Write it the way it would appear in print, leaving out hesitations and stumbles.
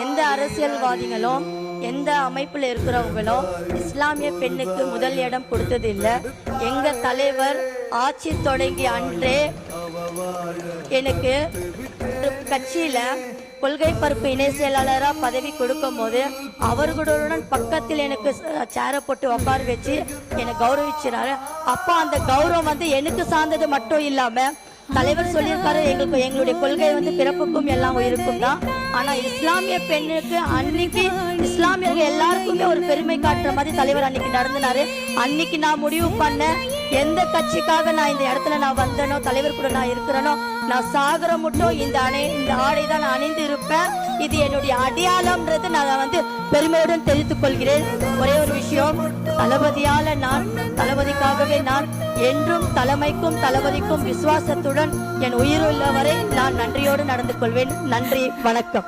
எந்த அரசியல்வாதிகளும் எந்த அமைப்பில் இருக்கிறவங்களும் இஸ்லாமிய பெண்ணுக்கு முதல் இடம் கொடுத்தது இல்லை. எங்க தலைவர் ஆட்சி தொடங்கி அன்றே எனக்கு கட்சியில கொள்கை பரப்பு இணை செயலாளராக பதவி கொடுக்கும் போது அவர்களுடன் பக்கத்தில் எனக்கு சேரை போட்டு உட்கார வச்சு என்னை கௌரவிச்சினாரு. அப்போ அந்த கௌரவம் எனக்கு சார்ந்தது மட்டும் இல்லாம தலைவர் சொல்லியிருக்காரு, எங்களுடைய கொள்கை பிறப்புக்கும் எல்லாம் இருக்கும் தான். ஆனா இஸ்லாமிய பெண்ணுக்கு அன்னைக்கு இஸ்லாமியர்கள் எல்லாருக்குமே ஒரு பெருமை காட்டுற மாதிரி தலைவர் அன்னைக்கு நடந்தினாரு. அன்னைக்கு நான் முடிவு பண்ண எந்த கட்சிக்காக நான் இந்த இடத்துல நான் வந்தனோ, தலைவர் கூட நான் இருக்கிறேனோ, நான் சாகர மட்டும் இந்த ஆடை தான் நான் அணிந்து இருப்பேன். இது என்னுடைய அடையாளம்ன்றது நான் பெருமையுடன் தெரிவித்துக் கொள்கிறேன். ஒரே ஒரு விஷயம், தளபதியால நான், தளபதிக்காகவே நான் என்றும் தலைமைக்கும் தளபதிக்கும் விசுவாசத்துடன் என் உயிருள்ளவரை நான் நன்றியோடு நடந்து கொள்வேன். நன்றி, வணக்கம்.